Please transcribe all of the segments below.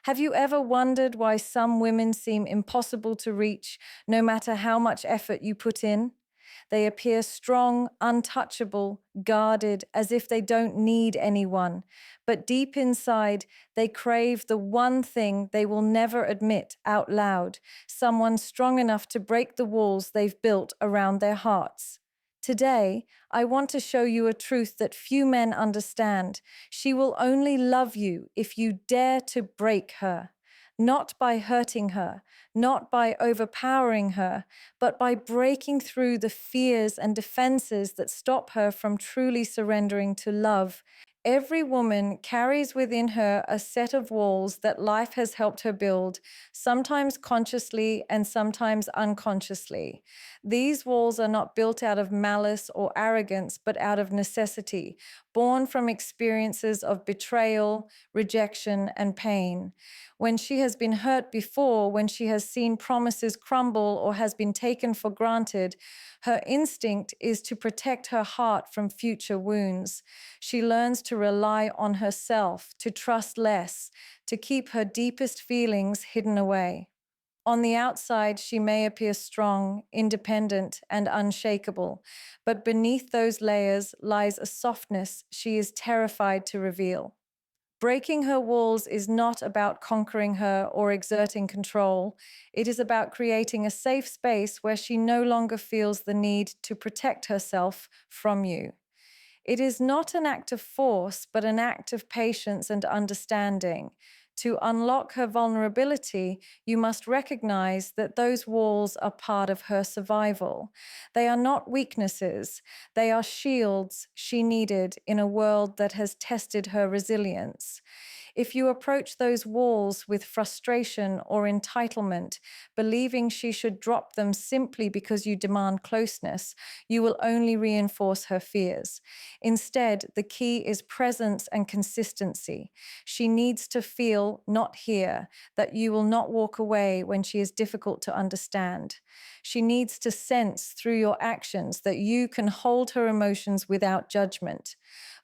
Have you ever wondered why some women seem impossible to reach, no matter how much effort you put in? They appear strong, untouchable, guarded, as if they don't need anyone. But deep inside, they crave the one thing they will never admit out loud, someone strong enough to break the walls they've built around their hearts. Today, I want to show you a truth that few men understand. She will only love you if you dare to break her. Not by hurting her, not by overpowering her, but by breaking through the fears and defenses that stop her from truly surrendering to love. Every woman carries within her a set of walls that life has helped her build, sometimes consciously and sometimes unconsciously. These walls are not built out of malice or arrogance, but out of necessity, born from experiences of betrayal, rejection, and pain. When she has been hurt before, when she has seen promises crumble or has been taken for granted, her instinct is to protect her heart from future wounds. She learns to rely on herself, to trust less, to keep her deepest feelings hidden away. On the outside, she may appear strong, independent, and unshakable, but beneath those layers lies a softness she is terrified to reveal. Breaking her walls is not about conquering her or exerting control. It is about creating a safe space where she no longer feels the need to protect herself from you. It is not an act of force, but an act of patience and understanding. To unlock her vulnerability, you must recognize that those walls are part of her survival. They are not weaknesses, they are shields she needed in a world that has tested her resilience. If you approach those walls with frustration or entitlement, believing she should drop them simply because you demand closeness, you will only reinforce her fears. Instead, the key is presence and consistency. She needs to feel, not hear, that you will not walk away when she is difficult to understand. She needs to sense through your actions that you can hold her emotions without judgment.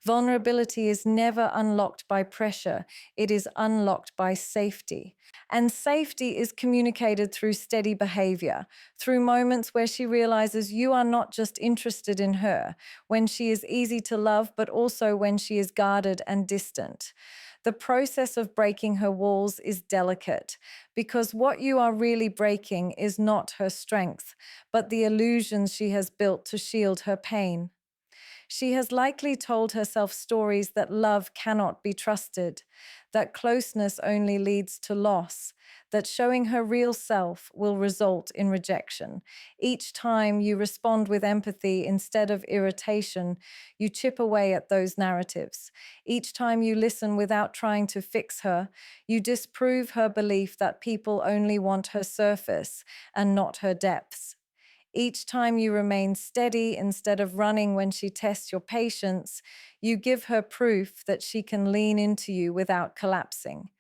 Vulnerability is never unlocked by pressure, it is unlocked by safety. And safety is communicated through steady behavior, through moments where she realizes you are not just interested in her, when she is easy to love, but also when she is guarded and distant. The process of breaking her walls is delicate because what you are really breaking is not her strength, but the illusions she has built to shield her pain. She has likely told herself stories that love cannot be trusted, that closeness only leads to loss, that showing her real self will result in rejection. Each time you respond with empathy instead of irritation, you chip away at those narratives. Each time you listen without trying to fix her, you disprove her belief that people only want her surface and not her depths. Each time you remain steady instead of running when she tests your patience, you give her proof that she can lean into you without collapsing.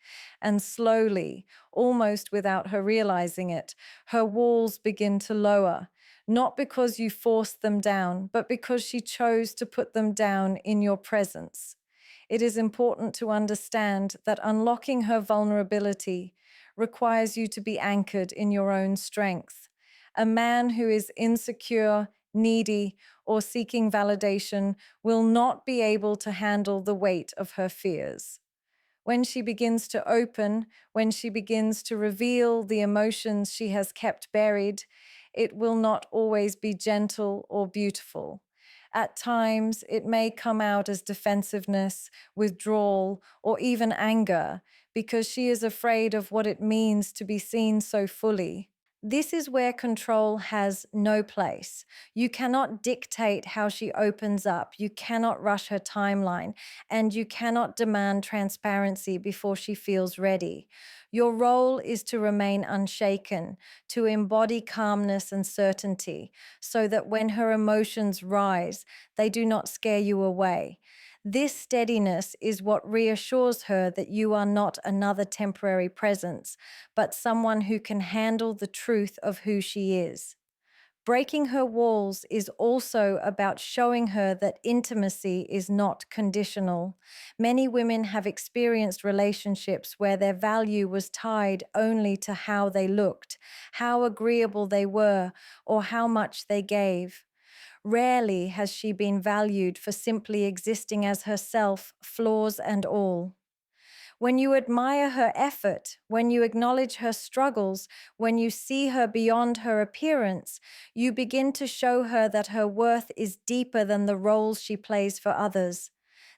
And slowly, almost without her realizing it, her walls begin to lower, not because you forced them down, but because she chose to put them down in your presence. It is important to understand that unlocking her vulnerability requires you to be anchored in your own strength. A man who is insecure, needy, or seeking validation will not be able to handle the weight of her fears. When she begins to open, when she begins to reveal the emotions she has kept buried, it will not always be gentle or beautiful. At times, it may come out as defensiveness, withdrawal, or even anger, because she is afraid of what it means to be seen so fully. This is where control has no place. You cannot dictate how she opens up. You cannot rush her timeline, and you cannot demand transparency before she feels ready. Your role is to remain unshaken, to embody calmness and certainty, so that when her emotions rise, they do not scare you away. This steadiness is what reassures her that you are not another temporary presence, but someone who can handle the truth of who she is. Breaking her walls is also about showing her that intimacy is not conditional. Many women have experienced relationships where their value was tied only to how they looked, how agreeable they were, or how much they gave. Rarely has she been valued for simply existing as herself, flaws and all. When you admire her effort, when you acknowledge her struggles, when you see her beyond her appearance, you begin to show her that her worth is deeper than the roles she plays for others.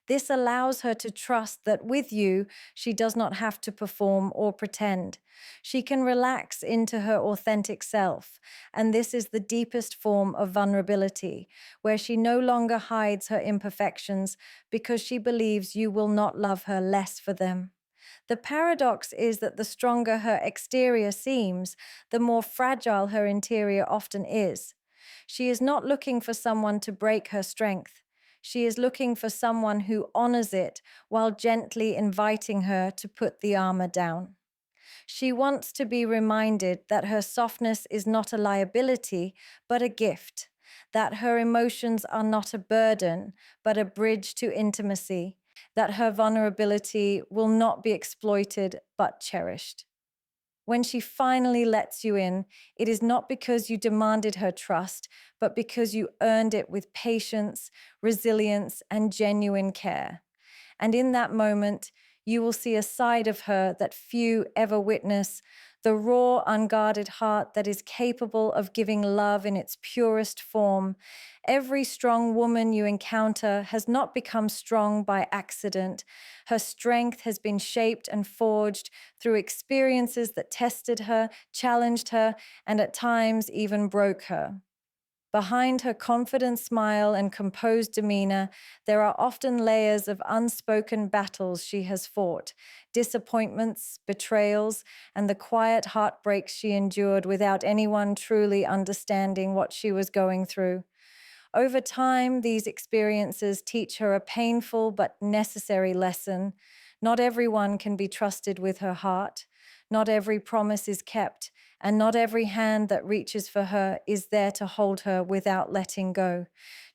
This allows her to trust that with you, she does not have to perform or pretend. She can relax into her authentic self, and this is the deepest form of vulnerability, where she no longer hides her imperfections because she believes you will not love her less for them. The paradox is that the stronger her exterior seems, the more fragile her interior often is. She is not looking for someone to break her strength. She is looking for someone who honors it while gently inviting her to put the armor down. She wants to be reminded that her softness is not a liability, but a gift, that her emotions are not a burden, but a bridge to intimacy, that her vulnerability will not be exploited, but cherished. When she finally lets you in, it is not because you demanded her trust, but because you earned it with patience, resilience, and genuine care. And in that moment, you will see a side of her that few ever witness, the raw, unguarded heart that is capable of giving love in its purest form. Every strong woman you encounter has not become strong by accident. Her strength has been shaped and forged through experiences that tested her, challenged her, and at times even broke her. Behind her confident smile and composed demeanor, there are often layers of unspoken battles she has fought, disappointments, betrayals, and the quiet heartbreaks she endured without anyone truly understanding what she was going through. Over time, these experiences teach her a painful but necessary lesson. Not everyone can be trusted with her heart. Not every promise is kept, and not every hand that reaches for her is there to hold her without letting go.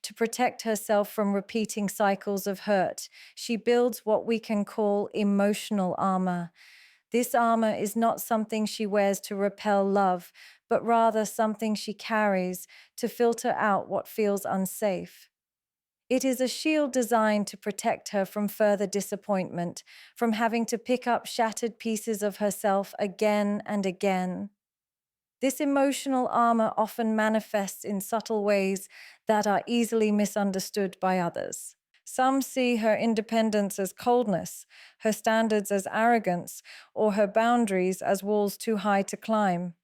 To protect herself from repeating cycles of hurt, she builds what we can call emotional armor. This armor is not something she wears to repel love, but rather something she carries to filter out what feels unsafe. It is a shield designed to protect her from further disappointment, from having to pick up shattered pieces of herself again and again. This emotional armor often manifests in subtle ways that are easily misunderstood by others. Some see her independence as coldness, her standards as arrogance, or her boundaries as walls too high to climb.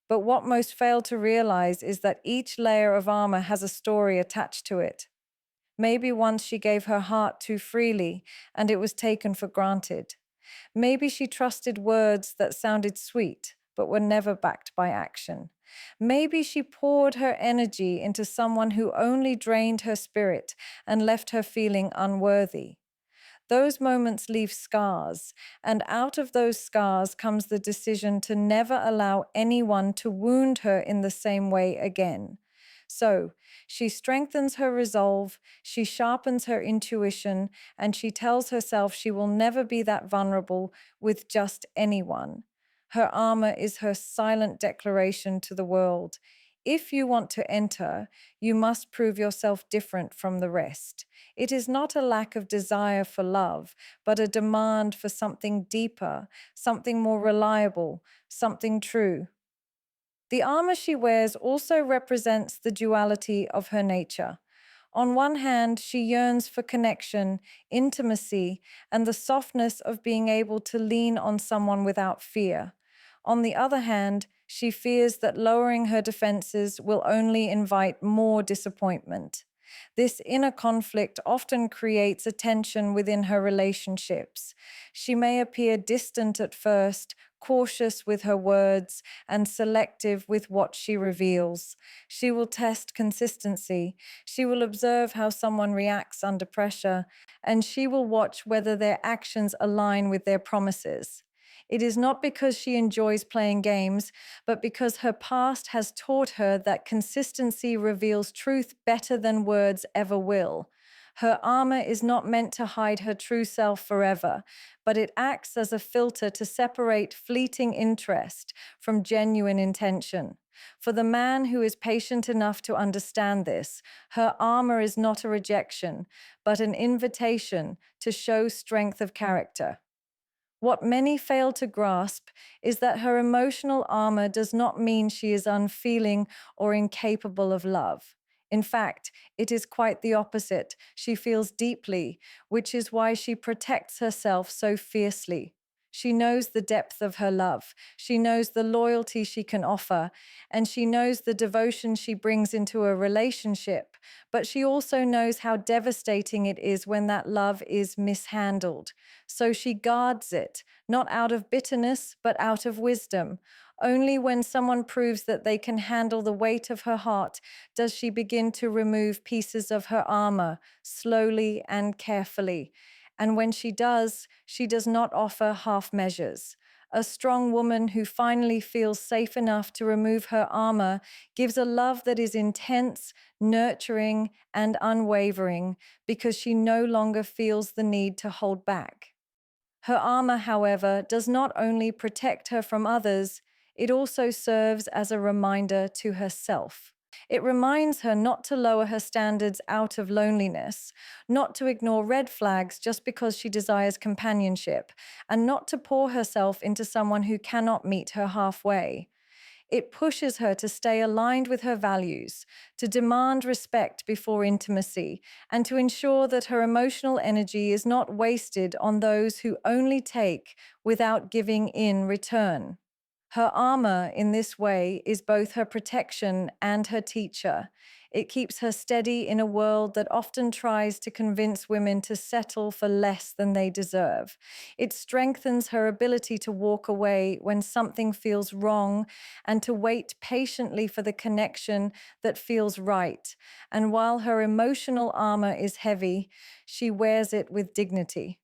But what most fail to realize is that each layer of armor has a story attached to it. Maybe once she gave her heart too freely and it was taken for granted. Maybe she trusted words that sounded sweet but were never backed by action. Maybe she poured her energy into someone who only drained her spirit and left her feeling unworthy. Those moments leave scars, and out of those scars comes the decision to never allow anyone to wound her in the same way again. So, she strengthens her resolve, she sharpens her intuition, and she tells herself she will never be that vulnerable with just anyone. Her armor is her silent declaration to the world. If you want to enter, you must prove yourself different from the rest. It is not a lack of desire for love, but a demand for something deeper, something more reliable, something true. The armor she wears also represents the duality of her nature. On one hand, she yearns for connection, intimacy, and the softness of being able to lean on someone without fear. On the other hand, she fears that lowering her defenses will only invite more disappointment. This inner conflict often creates a tension within her relationships. She may appear distant at first, cautious with her words, and selective with what she reveals. She will test consistency. She will observe how someone reacts under pressure, and she will watch whether their actions align with their promises. It is not because she enjoys playing games, but because her past has taught her that consistency reveals truth better than words ever will. Her armor is not meant to hide her true self forever, but it acts as a filter to separate fleeting interest from genuine intention. For the man who is patient enough to understand this, her armor is not a rejection, but an invitation to show strength of character. What many fail to grasp is that her emotional armor does not mean she is unfeeling or incapable of love. In fact, it is quite the opposite. She feels deeply, which is why she protects herself so fiercely. She knows the depth of her love. She knows the loyalty she can offer, and she knows the devotion she brings into a relationship. But she also knows how devastating it is when that love is mishandled. So she guards it, not out of bitterness, but out of wisdom. Only when someone proves that they can handle the weight of her heart does she begin to remove pieces of her armor, slowly and carefully. And when she does not offer half measures. A strong woman who finally feels safe enough to remove her armor gives a love that is intense, nurturing, and unwavering because she no longer feels the need to hold back. Her armor, however, does not only protect her from others, it also serves as a reminder to herself. It reminds her not to lower her standards out of loneliness, not to ignore red flags just because she desires companionship, and not to pour herself into someone who cannot meet her halfway. It pushes her to stay aligned with her values, to demand respect before intimacy, and to ensure that her emotional energy is not wasted on those who only take without giving in return. Her armor, in this way, is both her protection and her teacher. It keeps her steady in a world that often tries to convince women to settle for less than they deserve. It strengthens her ability to walk away when something feels wrong and to wait patiently for the connection that feels right. And while her emotional armor is heavy, she wears it with dignity.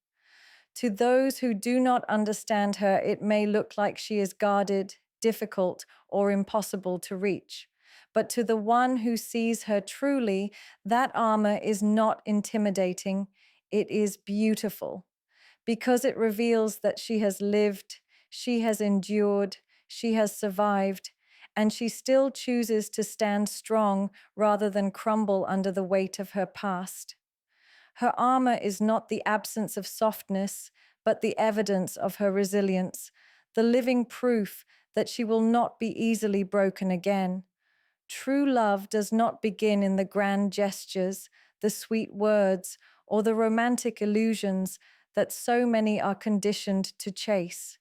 To those who do not understand her, it may look like she is guarded, difficult, or impossible to reach. But to the one who sees her truly, that armor is not intimidating, it is beautiful, because it reveals that she has lived, she has endured, she has survived, and she still chooses to stand strong rather than crumble under the weight of her past. Her armor is not the absence of softness, but the evidence of her resilience, the living proof that she will not be easily broken again. True love does not begin in the grand gestures, the sweet words, or the romantic illusions that so many are conditioned to chase.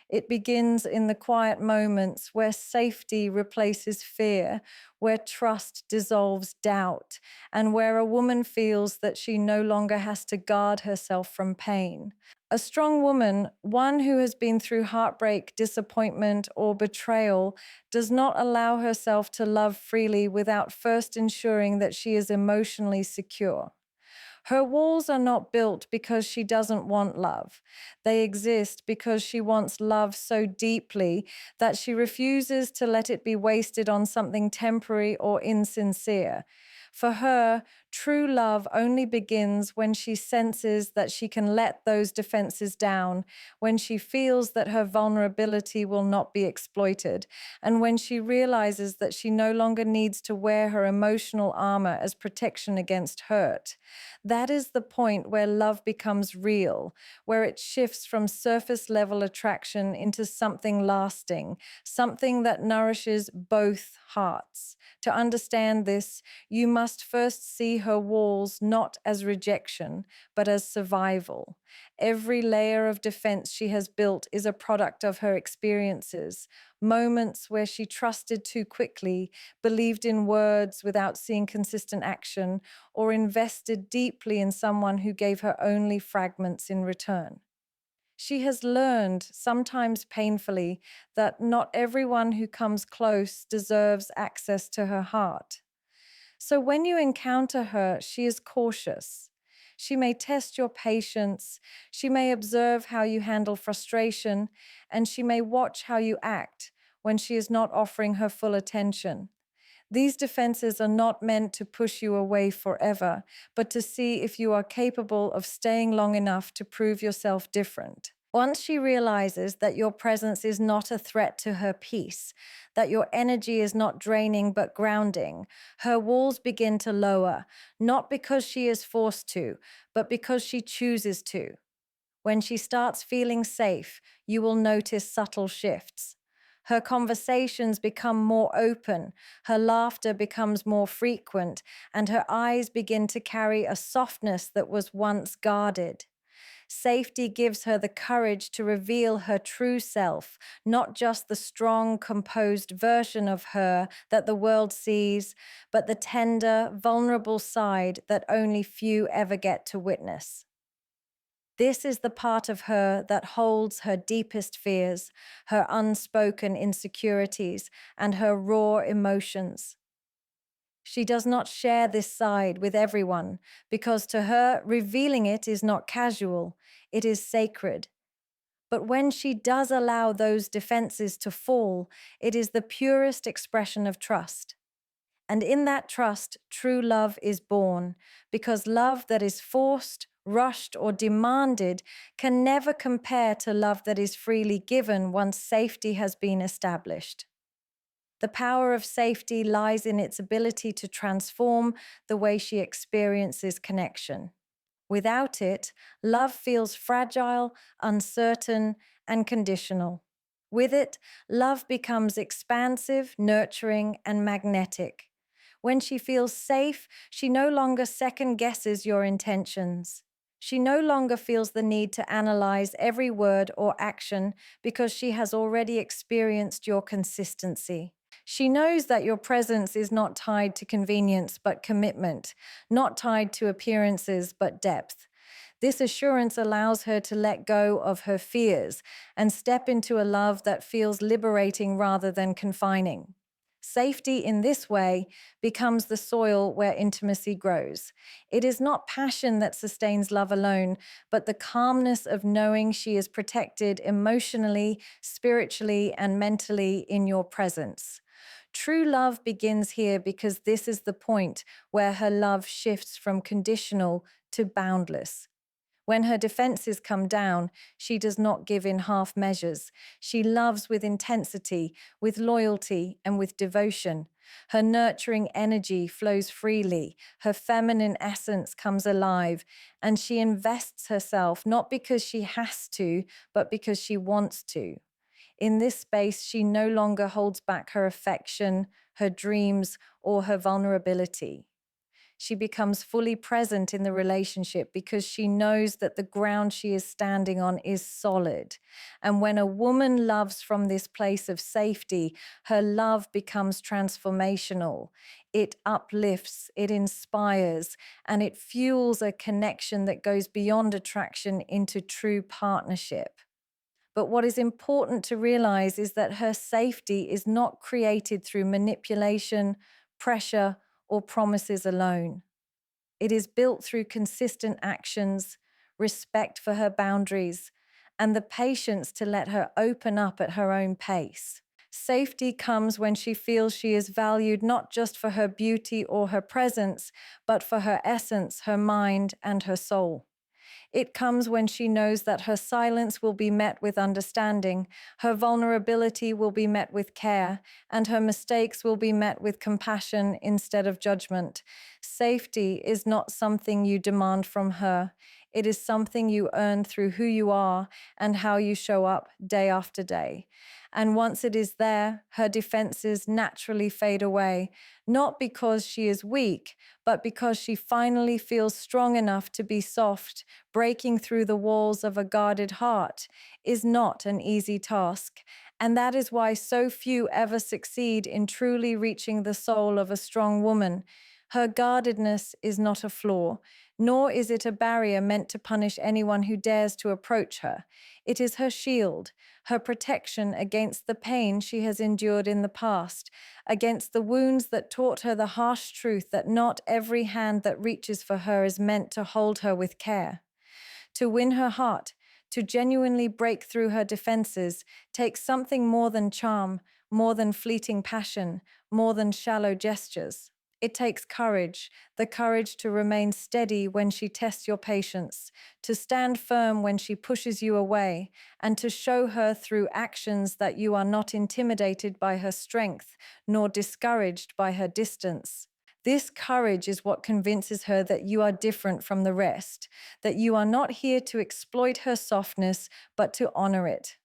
It begins in the quiet moments where safety replaces fear, where trust dissolves doubt, and where a woman feels that she no longer has to guard herself from pain. A strong woman, one who has been through heartbreak, disappointment, or betrayal, does not allow herself to love freely without first ensuring that she is emotionally secure. Her walls are not built because she doesn't want love. They exist because she wants love so deeply that she refuses to let it be wasted on something temporary or insincere. For her, true love only begins when she senses that she can let those defenses down, when she feels that her vulnerability will not be exploited, and when she realizes that she no longer needs to wear her emotional armor as protection against hurt. That is the point where love becomes real, where it shifts from surface level attraction into something lasting, something that nourishes both hearts. To understand this, you must first see her walls not as rejection, but as survival. Every layer of defense she has built is a product of her experiences, moments where she trusted too quickly, believed in words without seeing consistent action, or invested deeply in someone who gave her only fragments in return. She has learned, sometimes painfully, that not everyone who comes close deserves access to her heart. So when you encounter her, she is cautious. She may test your patience. She may observe how you handle frustration, and she may watch how you act when she is not offering her full attention. These defenses are not meant to push you away forever, but to see if you are capable of staying long enough to prove yourself different. Once she realizes that your presence is not a threat to her peace, that your energy is not draining but grounding, her walls begin to lower, not because she is forced to, but because she chooses to. When she starts feeling safe, you will notice subtle shifts. Her conversations become more open, her laughter becomes more frequent, and her eyes begin to carry a softness that was once guarded. Safety gives her the courage to reveal her true self, not just the strong, composed version of her that the world sees, but the tender, vulnerable side that only few ever get to witness. This is the part of her that holds her deepest fears, her unspoken insecurities, and her raw emotions. She does not share this side with everyone because to her, revealing it is not casual, it is sacred. But when she does allow those defenses to fall, it is the purest expression of trust. And in that trust, true love is born, because love that is forced, rushed, or demanded can never compare to love that is freely given once safety has been established. The power of safety lies in its ability to transform the way she experiences connection. Without it, love feels fragile, uncertain, and conditional. With it, love becomes expansive, nurturing, and magnetic. When she feels safe, she no longer second guesses your intentions. She no longer feels the need to analyze every word or action because she has already experienced your consistency. She knows that your presence is not tied to convenience but commitment, not tied to appearances but depth. This assurance allows her to let go of her fears and step into a love that feels liberating rather than confining. Safety in this way becomes the soil where intimacy grows. It is not passion that sustains love alone, but the calmness of knowing she is protected emotionally, spiritually, and mentally in your presence. True love begins here because this is the point where her love shifts from conditional to boundless. When her defenses come down, she does not give in half measures. She loves with intensity, with loyalty, and with devotion. Her nurturing energy flows freely. Her feminine essence comes alive, and she invests herself not because she has to, but because she wants to. In this space, she no longer holds back her affection, her dreams, or her vulnerability. She becomes fully present in the relationship because she knows that the ground she is standing on is solid. And when a woman loves from this place of safety, her love becomes transformational. It uplifts, it inspires, and it fuels a connection that goes beyond attraction into true partnership. But what is important to realize is that her safety is not created through manipulation, pressure, or promises alone. It is built through consistent actions, respect for her boundaries, and the patience to let her open up at her own pace. Safety comes when she feels she is valued not just for her beauty or her presence, but for her essence, her mind, and her soul. It comes when she knows that her silence will be met with understanding, her vulnerability will be met with care, and her mistakes will be met with compassion instead of judgment. Safety is not something you demand from her. It is something you earn through who you are and how you show up day after day. And once it is there, her defenses naturally fade away, not because she is weak, but because she finally feels strong enough to be soft. Breaking through the walls of a guarded heart is not an easy task, and that is why so few ever succeed in truly reaching the soul of a strong woman. Her guardedness is not a flaw, nor is it a barrier meant to punish anyone who dares to approach her. It is her shield, her protection against the pain she has endured in the past, against the wounds that taught her the harsh truth that not every hand that reaches for her is meant to hold her with care. To win her heart, to genuinely break through her defenses, takes something more than charm, more than fleeting passion, more than shallow gestures. It takes courage, the courage to remain steady when she tests your patience, to stand firm when she pushes you away, and to show her through actions that you are not intimidated by her strength, nor discouraged by her distance. This courage is what convinces her that you are different from the rest, that you are not here to exploit her softness, but to honor it.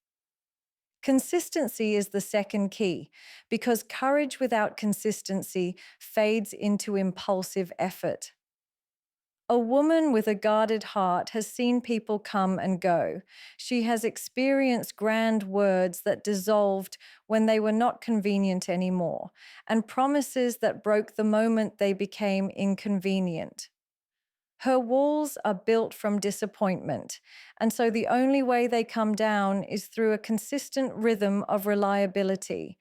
Consistency is the second key, because courage without consistency fades into impulsive effort. A woman with a guarded heart has seen people come and go. She has experienced grand words that dissolved when they were not convenient anymore, and promises that broke the moment they became inconvenient. Her walls are built from disappointment, and so the only way they come down is through a consistent rhythm of reliability.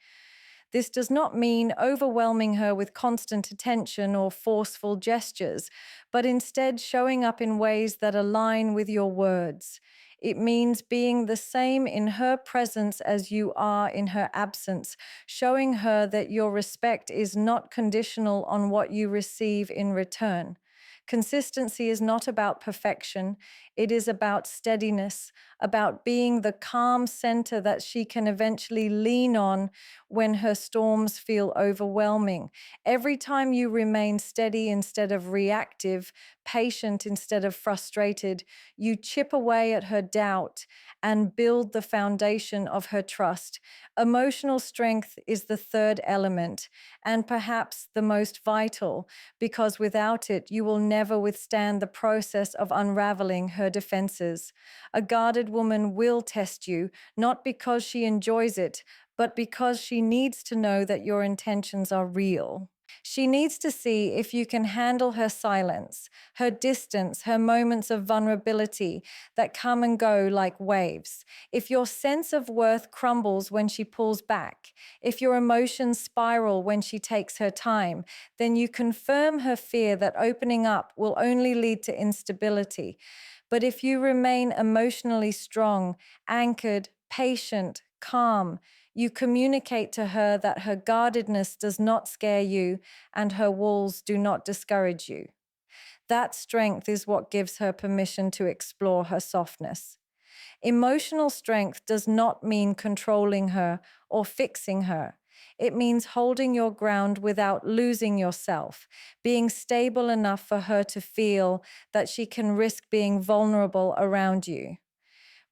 This does not mean overwhelming her with constant attention or forceful gestures, but instead showing up in ways that align with your words. It means being the same in her presence as you are in her absence, showing her that your respect is not conditional on what you receive in return. Consistency is not about perfection. It is about steadiness, about being the calm center that she can eventually lean on when her storms feel overwhelming. Every time you remain steady instead of reactive, patient instead of frustrated, you chip away at her doubt and build the foundation of her trust. Emotional strength is the third element, and perhaps the most vital, because without it, you will never withstand the process of unraveling her defenses. A guarded woman will test you, not because she enjoys it, but because she needs to know that your intentions are real. She needs to see if you can handle her silence, her distance, her moments of vulnerability that come and go like waves. If your sense of worth crumbles when she pulls back, if your emotions spiral when she takes her time, then you confirm her fear that opening up will only lead to instability. But if you remain emotionally strong, anchored, patient, calm, you communicate to her that her guardedness does not scare you and her walls do not discourage you. That strength is what gives her permission to explore her softness. Emotional strength does not mean controlling her or fixing her. It means holding your ground without losing yourself, being stable enough for her to feel that she can risk being vulnerable around you.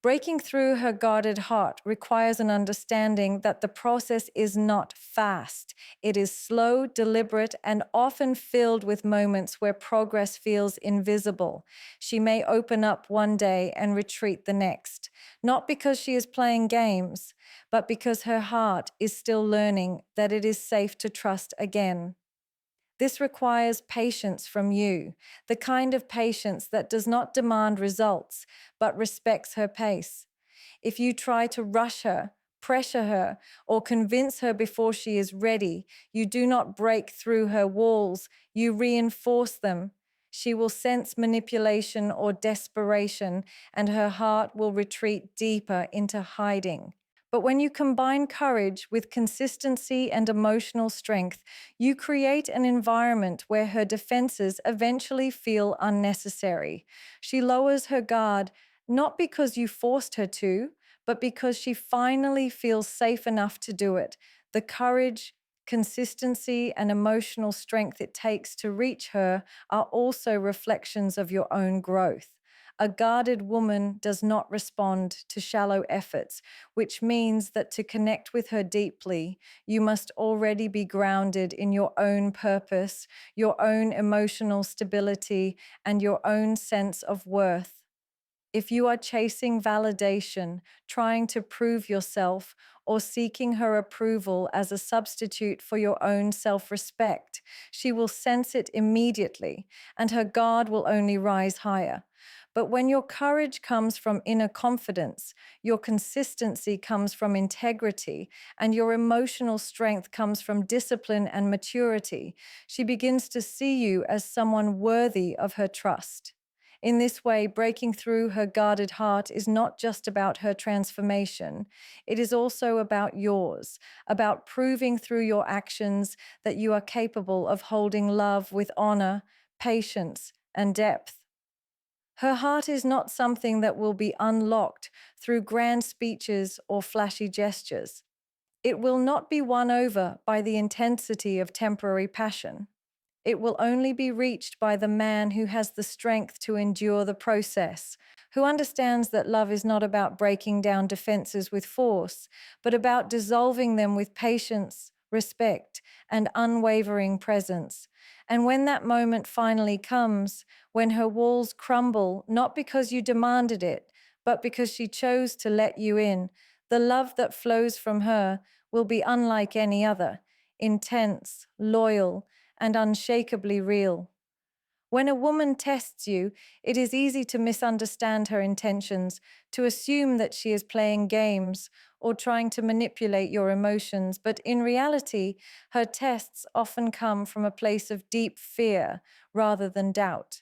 Breaking through her guarded heart requires an understanding that the process is not fast. It is slow, deliberate, and often filled with moments where progress feels invisible. She may open up one day and retreat the next, not because she is playing games, but because her heart is still learning that it is safe to trust again. This requires patience from you, the kind of patience that does not demand results, but respects her pace. If you try to rush her, pressure her, or convince her before she is ready, you do not break through her walls, you reinforce them. She will sense manipulation or desperation, and her heart will retreat deeper into hiding. But when you combine courage with consistency and emotional strength, you create an environment where her defenses eventually feel unnecessary. She lowers her guard not because you forced her to, but because she finally feels safe enough to do it. The courage, consistency, and emotional strength it takes to reach her are also reflections of your own growth. A guarded woman does not respond to shallow efforts, which means that to connect with her deeply, you must already be grounded in your own purpose, your own emotional stability, and your own sense of worth. If you are chasing validation, trying to prove yourself, or seeking her approval as a substitute for your own self respect, she will sense it immediately, and her guard will only rise higher. But when your courage comes from inner confidence, your consistency comes from integrity, and your emotional strength comes from discipline and maturity, she begins to see you as someone worthy of her trust. In this way, breaking through her guarded heart is not just about her transformation, it is also about yours, about proving through your actions that you are capable of holding love with honor, patience, and depth. Her heart is not something that will be unlocked through grand speeches or flashy gestures. It will not be won over by the intensity of temporary passion. It will only be reached by the man who has the strength to endure the process, who understands that love is not about breaking down defenses with force, but about dissolving them with patience, respect, and unwavering presence. And when that moment finally comes, when her walls crumble, not because you demanded it, but because she chose to let you in, the love that flows from her will be unlike any other, intense, loyal, and unshakably real. When a woman tests you, it is easy to misunderstand her intentions, to assume that she is playing games or trying to manipulate your emotions, but in reality, her tests often come from a place of deep fear rather than doubt.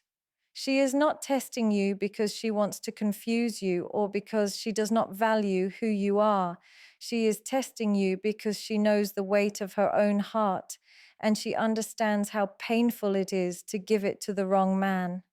She is not testing you because she wants to confuse you or because she does not value who you are. She is testing you because she knows the weight of her own heart and she understands how painful it is to give it to the wrong man.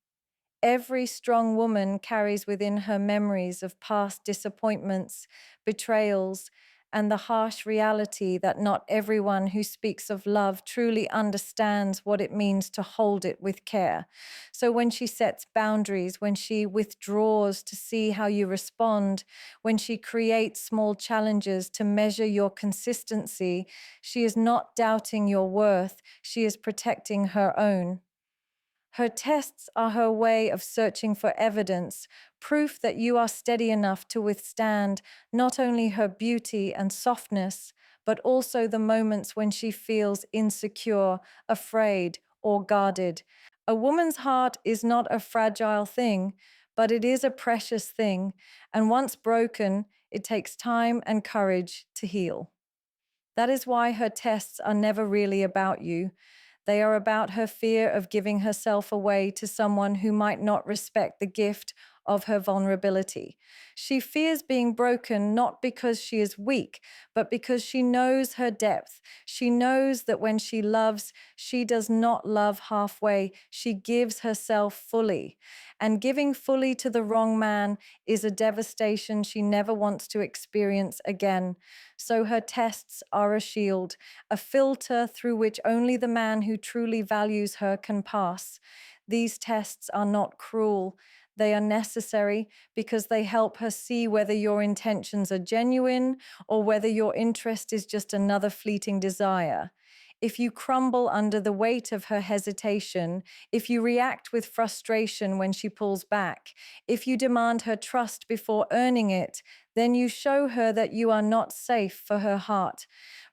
Every strong woman carries within her memories of past disappointments, betrayals, and the harsh reality that not everyone who speaks of love truly understands what it means to hold it with care. So when she sets boundaries, when she withdraws to see how you respond, when she creates small challenges to measure your consistency, she is not doubting your worth, she is protecting her own. Her tests are her way of searching for evidence, proof that you are steady enough to withstand not only her beauty and softness, but also the moments when she feels insecure, afraid, or guarded. A woman's heart is not a fragile thing, but it is a precious thing, and once broken, it takes time and courage to heal. That is why her tests are never really about you. They are about her fear of giving herself away to someone who might not respect the gift of her vulnerability. She fears being broken not because she is weak, but because she knows her depth. She knows that when she loves, she does not love halfway. She gives herself fully. And giving fully to the wrong man is a devastation she never wants to experience again. So her tests are a shield, a filter through which only the man who truly values her can pass. These tests are not cruel. They are necessary because they help her see whether your intentions are genuine or whether your interest is just another fleeting desire. If you crumble under the weight of her hesitation, if you react with frustration when she pulls back, if you demand her trust before earning it, then you show her that you are not safe for her heart.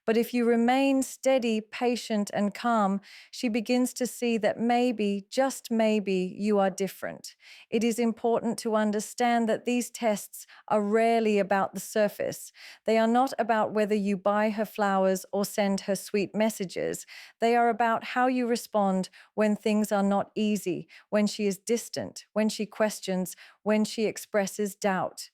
But if you remain steady, patient, and calm, she begins to see that maybe, just maybe, you are different. It is important to understand that these tests are rarely about the surface. They are not about whether you buy her flowers or send her sweet messages. They are about how you respond when things are not easy, when she is distant, when she questions, when she expresses doubt.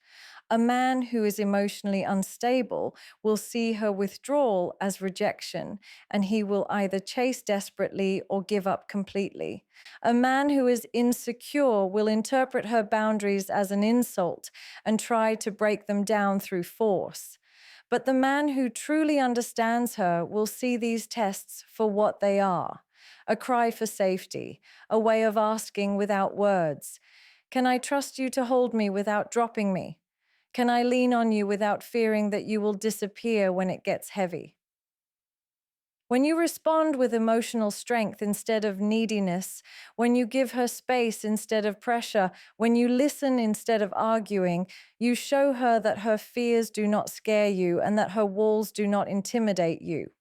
A man who is emotionally unstable will see her withdrawal as rejection, and he will either chase desperately or give up completely. A man who is insecure will interpret her boundaries as an insult and try to break them down through force. But the man who truly understands her will see these tests for what they are: a cry for safety, a way of asking without words. Can I trust you to hold me without dropping me? Can I lean on you without fearing that you will disappear when it gets heavy? When you respond with emotional strength instead of neediness, when you give her space instead of pressure, when you listen instead of arguing, you show her that her fears do not scare you and that her walls do not intimidate you.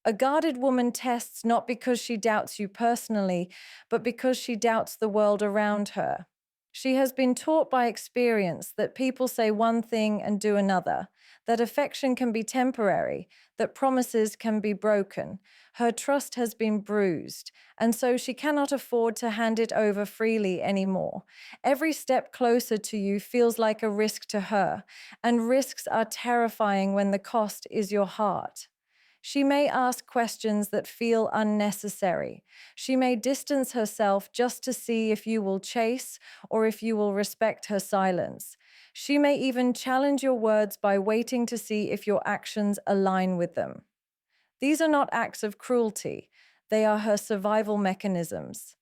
A guarded woman tests not because she doubts you personally, but because she doubts the world around her. She has been taught by experience that people say one thing and do another, that affection can be temporary, that promises can be broken. Her trust has been bruised, and so she cannot afford to hand it over freely anymore. Every step closer to you feels like a risk to her, and risks are terrifying when the cost is your heart. She may ask questions that feel unnecessary. She may distance herself just to see if you will chase or if you will respect her silence. She may even challenge your words by waiting to see if your actions align with them. These are not acts of cruelty, they are her survival mechanisms.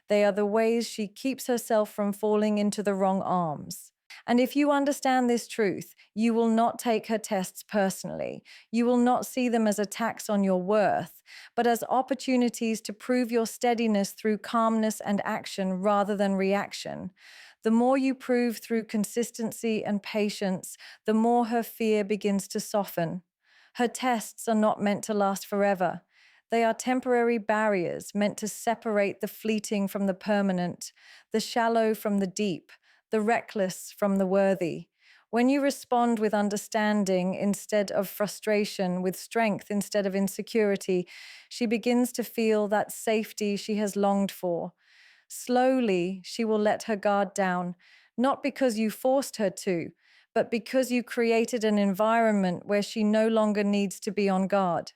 They are the ways she keeps herself from falling into the wrong arms. And if you understand this truth, you will not take her tests personally. You will not see them as attacks on your worth, but as opportunities to prove your steadiness through calmness and action rather than reaction. The more you prove through consistency and patience, the more her fear begins to soften. Her tests are not meant to last forever. They are temporary barriers meant to separate the fleeting from the permanent, the shallow from the deep, the reckless from the worthy. When you respond with understanding instead of frustration, with strength instead of insecurity, she begins to feel that safety she has longed for. Slowly, she will let her guard down, not because you forced her to, but because you created an environment where she no longer needs to be on guard.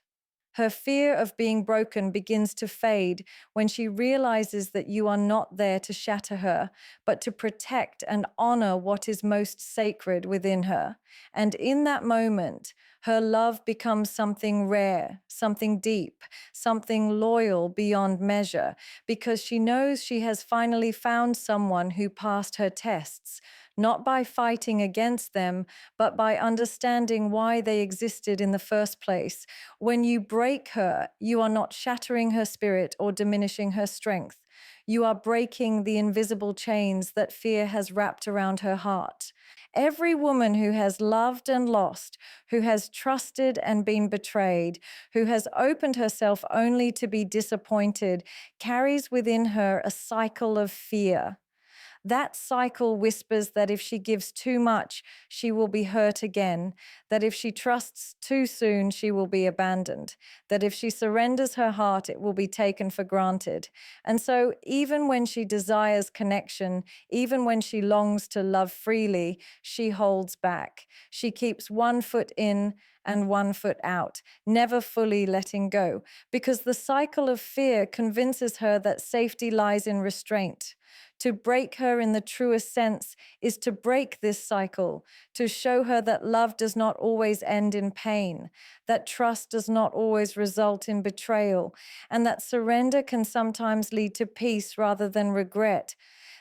Her fear of being broken begins to fade when she realizes that you are not there to shatter her, but to protect and honor what is most sacred within her. And in that moment, her love becomes something rare, something deep, something loyal beyond measure, because she knows she has finally found someone who passed her tests, not by fighting against them, but by understanding why they existed in the first place. When you break her, you are not shattering her spirit or diminishing her strength. You are breaking the invisible chains that fear has wrapped around her heart. Every woman who has loved and lost, who has trusted and been betrayed, who has opened herself only to be disappointed, carries within her a cycle of fear. That cycle whispers that if she gives too much, she will be hurt again, that if she trusts too soon, she will be abandoned, that if she surrenders her heart, it will be taken for granted. And so, even when she desires connection, even when she longs to love freely, she holds back. She keeps one foot in and one foot out, never fully letting go, because the cycle of fear convinces her that safety lies in restraint. To break her in the truest sense is to break this cycle, to show her that love does not always end in pain, that trust does not always result in betrayal, and that surrender can sometimes lead to peace rather than regret.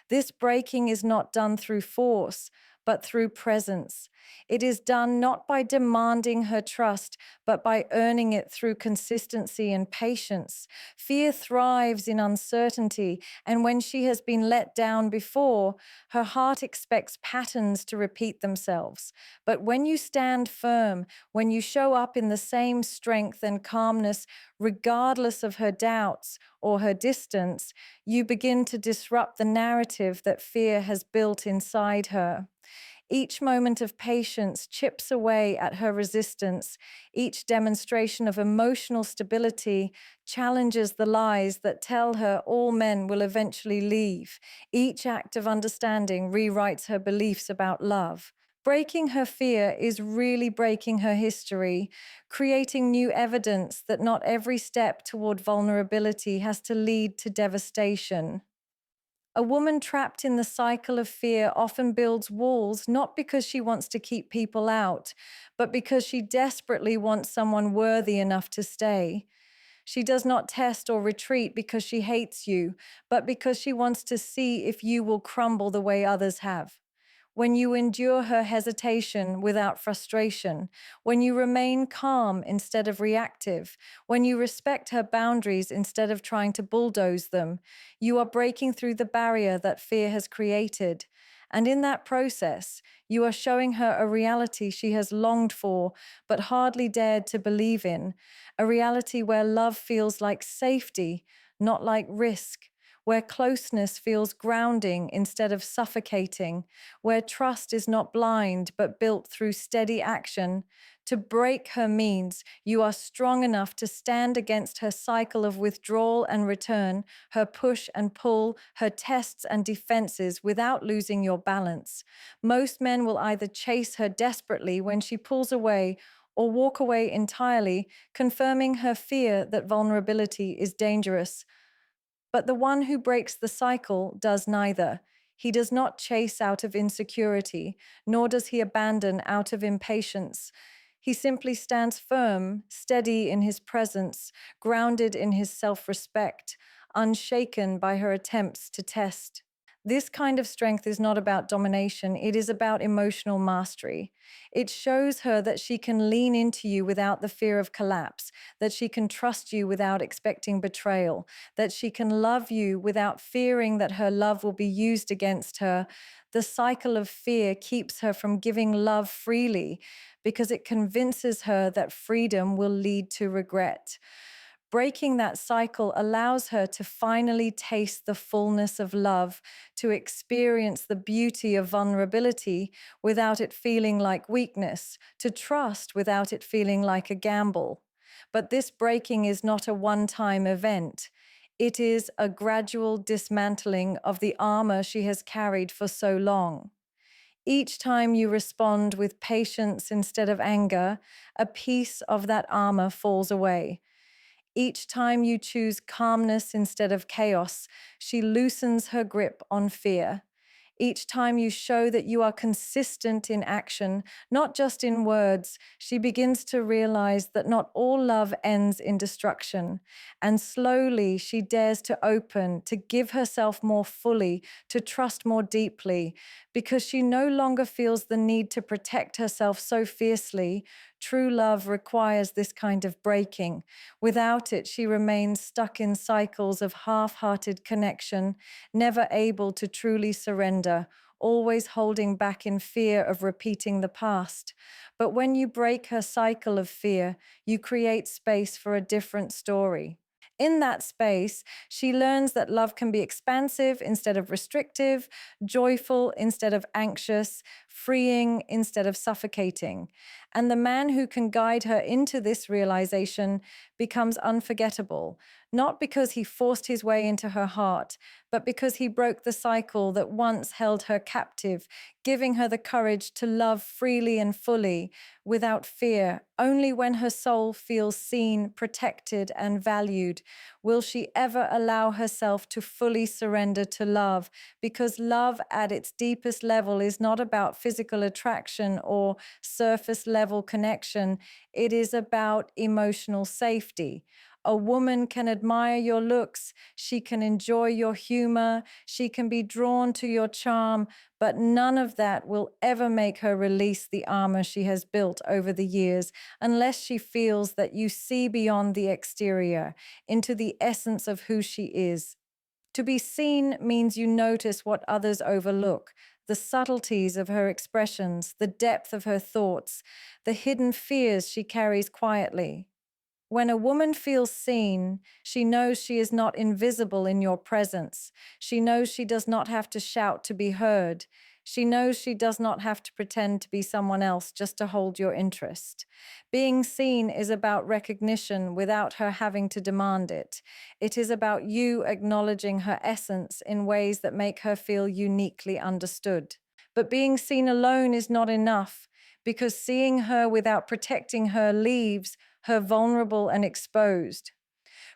This breaking is not done through force, but through presence. It is done not by demanding her trust, but by earning it through consistency and patience. Fear thrives in uncertainty, and when she has been let down before, her heart expects patterns to repeat themselves. But when you stand firm, when you show up in the same strength and calmness, regardless of her doubts or her distance, you begin to disrupt the narrative that fear has built inside her. Each moment of patience chips away at her resistance. Each demonstration of emotional stability challenges the lies that tell her all men will eventually leave. Each act of understanding rewrites her beliefs about love. Breaking her fear is really breaking her history, creating new evidence that not every step toward vulnerability has to lead to devastation. A woman trapped in the cycle of fear often builds walls not because she wants to keep people out, but because she desperately wants someone worthy enough to stay. She does not test or retreat because she hates you, but because she wants to see if you will crumble the way others have. when you endure her hesitation without frustration, when you remain calm instead of reactive, when you respect her boundaries instead of trying to bulldoze them, you are breaking through the barrier that fear has created. And in that process, you are showing her a reality she has longed for but hardly dared to believe in, a reality where love feels like safety, not like risk, where closeness feels grounding instead of suffocating, where trust is not blind but built through steady action. To break her means you are strong enough to stand against her cycle of withdrawal and return, her push and pull, her tests and defenses without losing your balance. Most men will either chase her desperately when she pulls away or walk away entirely, confirming her fear that vulnerability is dangerous. But the one who breaks the cycle does neither. He does not chase out of insecurity, nor does he abandon out of impatience. He simply stands firm, steady in his presence, grounded in his self-respect, unshaken by her attempts to test. This kind of strength is not about domination, it is about emotional mastery. It shows her that she can lean into you without the fear of collapse, that she can trust you without expecting betrayal, that she can love you without fearing that her love will be used against her. The cycle of fear keeps her from giving love freely because it convinces her that freedom will lead to regret. Breaking that cycle allows her to finally taste the fullness of love, to experience the beauty of vulnerability without it feeling like weakness, to trust without it feeling like a gamble. But this breaking is not a one-time event. It is a gradual dismantling of the armor she has carried for so long. Each time you respond with patience instead of anger, a piece of that armor falls away. Each time you choose calmness instead of chaos, she loosens her grip on fear. Each time you show that you are consistent in action, not just in words, she begins to realize that not all love ends in destruction. And slowly she dares to open, to give herself more fully, to trust more deeply, because she no longer feels the need to protect herself so fiercely. True love requires this kind of breaking. Without it, she remains stuck in cycles of half-hearted connection, never able to truly surrender, always holding back in fear of repeating the past. But when you break her cycle of fear, you create space for a different story. In that space, she learns that love can be expansive instead of restrictive, joyful instead of anxious, freeing instead of suffocating. And the man who can guide her into this realization becomes unforgettable, not because he forced his way into her heart, but because he broke the cycle that once held her captive, giving her the courage to love freely and fully, without fear. Only when her soul feels seen, protected, and valued will she ever allow herself to fully surrender to love, because love at its deepest level is not about physical attraction or surface level connection. It is about emotional safety. A woman can admire your looks, she can enjoy your humor, she can be drawn to your charm, but none of that will ever make her release the armor she has built over the years unless she feels that you see beyond the exterior into the essence of who she is. To be seen means you notice what others overlook, the subtleties of her expressions, the depth of her thoughts, the hidden fears she carries quietly. When a woman feels seen, she knows she is not invisible in your presence. She knows she does not have to shout to be heard. She knows she does not have to pretend to be someone else just to hold your interest. Being seen is about recognition without her having to demand it. It is about you acknowledging her essence in ways that make her feel uniquely understood. But being seen alone is not enough, because seeing her without protecting her leaves her vulnerable and exposed.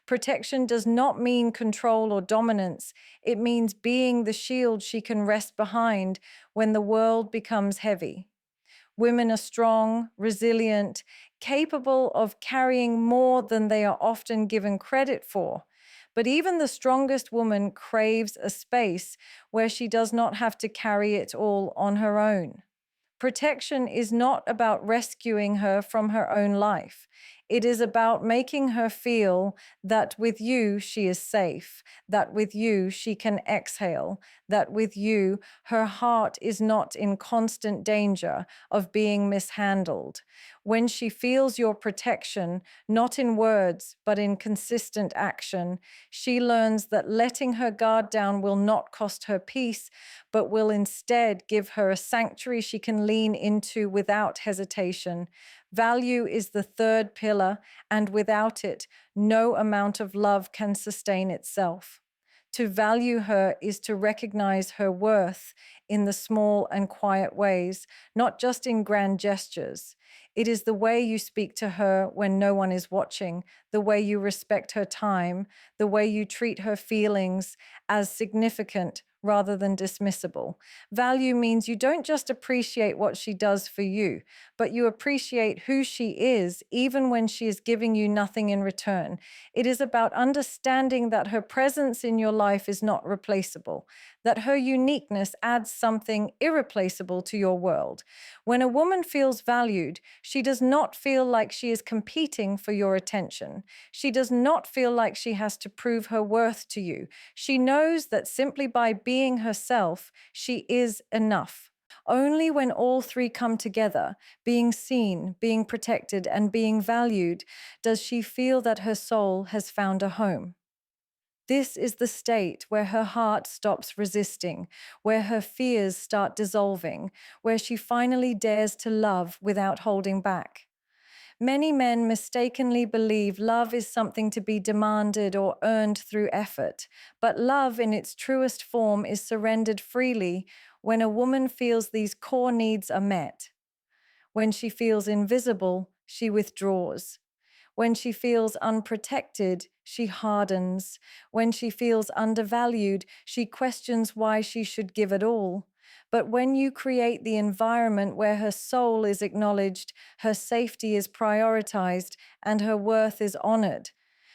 Protection does not mean control or dominance. It means being the shield she can rest behind when the world becomes heavy. Women are strong, resilient, capable of carrying more than they are often given credit for. But even the strongest woman craves a space where she does not have to carry it all on her own. Protection is not about rescuing her from her own life. It is about making her feel that with you she is safe, that with you she can exhale, that with you her heart is not in constant danger of being mishandled. When she feels your protection, not in words, but in consistent action, she learns that letting her guard down will not cost her peace, but will instead give her a sanctuary she can lean into without hesitation. Value is the third pillar, and without it, no amount of love can sustain itself. To value her is to recognize her worth in the small and quiet ways, not just in grand gestures. It is the way you speak to her when no one is watching, the way you respect her time, the way you treat her feelings as significant rather than dismissible. Value means you don't just appreciate what she does for you, but you appreciate who she is, even when she is giving you nothing in return. It is about understanding that her presence in your life is not replaceable, that her uniqueness adds something irreplaceable to your world. When a woman feels valued, she does not feel like she is competing for your attention. She does not feel like she has to prove her worth to you. She knows that simply by being herself, she is enough. Only when all three come together, being seen, being protected, and being valued, does she feel that her soul has found a home. This is the state where her heart stops resisting, where her fears start dissolving, where she finally dares to love without holding back. Many men mistakenly believe love is something to be demanded or earned through effort, but love in its truest form is surrendered freely when a woman feels these core needs are met. When she feels invisible, she withdraws. When she feels unprotected, she hardens. When she feels undervalued, she questions why she should give at all. But when you create the environment where her soul is acknowledged, her safety is prioritized, and her worth is honored,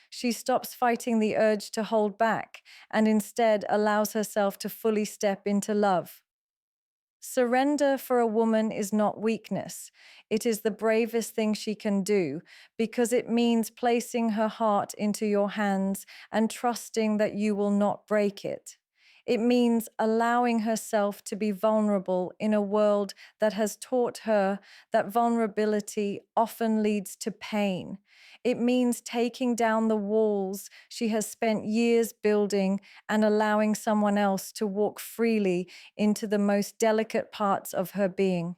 she stops fighting the urge to hold back and instead allows herself to fully step into love. Surrender for a woman is not weakness. It is the bravest thing she can do because it means placing her heart into your hands and trusting that you will not break it. It means allowing herself to be vulnerable in a world that has taught her that vulnerability often leads to pain. It means taking down the walls she has spent years building and allowing someone else to walk freely into the most delicate parts of her being.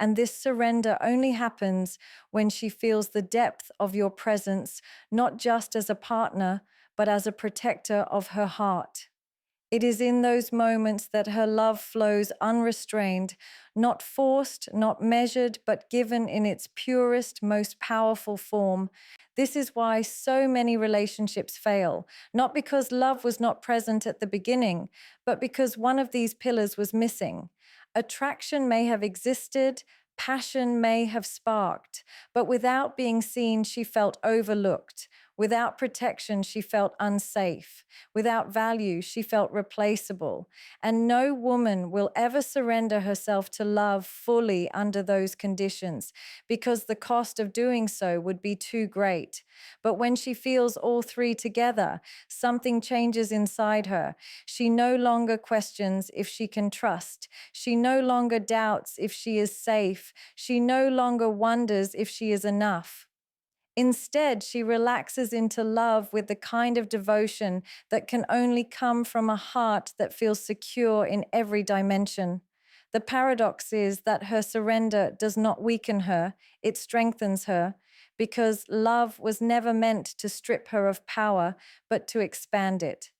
And this surrender only happens when she feels the depth of your presence, not just as a partner, but as a protector of her heart. It is in those moments that her love flows unrestrained, not forced, not measured, but given in its purest, most powerful form. This is why so many relationships fail, not because love was not present at the beginning, but because one of these pillars was missing. Attraction may have existed, passion may have sparked, but without being seen, she felt overlooked. Without protection, she felt unsafe. Without value, she felt replaceable. And no woman will ever surrender herself to love fully under those conditions because the cost of doing so would be too great. But when she feels all three together, something changes inside her. She no longer questions if she can trust. She no longer doubts if she is safe. She no longer wonders if she is enough. Instead, she relaxes into love with the kind of devotion that can only come from a heart that feels secure in every dimension. The paradox is that her surrender does not weaken her, it strengthens her, because love was never meant to strip her of power, but to expand it.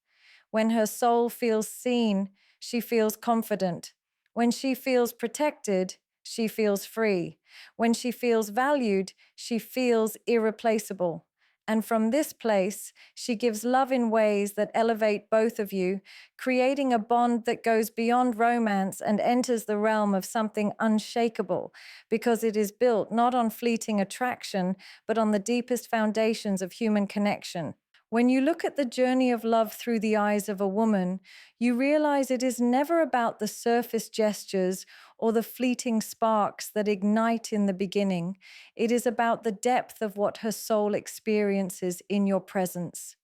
When her soul feels seen, she feels confident. When she feels protected, she feels free. When she feels valued, she feels irreplaceable. And from this place, she gives love in ways that elevate both of you, creating a bond that goes beyond romance and enters the realm of something unshakable, because it is built not on fleeting attraction, but on the deepest foundations of human connection. When you look at the journey of love through the eyes of a woman, you realize it is never about the surface gestures or the fleeting sparks that ignite in the beginning. It is about the depth of what her soul experiences in your presence.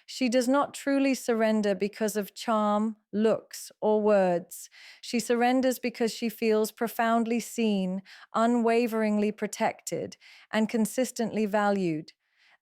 She does not truly surrender because of charm, looks, or words. She surrenders because she feels profoundly seen, unwaveringly protected, and consistently valued.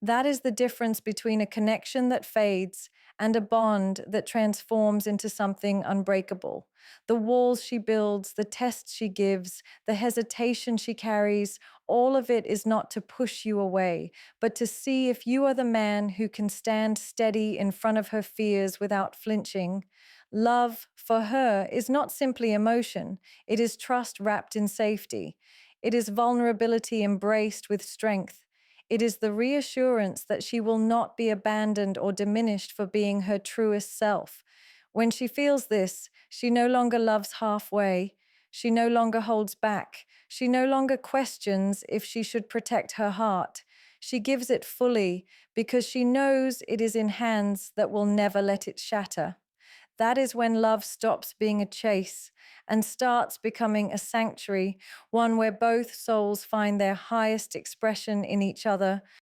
That is the difference between a connection that fades and a bond that transforms into something unbreakable. The walls she builds, the tests she gives, the hesitation she carries, all of it is not to push you away, but to see if you are the man who can stand steady in front of her fears without flinching. Love, for her, is not simply emotion, it is trust wrapped in safety. It is vulnerability embraced with strength. It is the reassurance that she will not be abandoned or diminished for being her truest self. When she feels this, she no longer loves halfway. She no longer holds back. She no longer questions if she should protect her heart. She gives it fully because she knows it is in hands that will never let it shatter. That is when love stops being a chase and starts becoming a sanctuary, one where both souls find their highest expression in each other.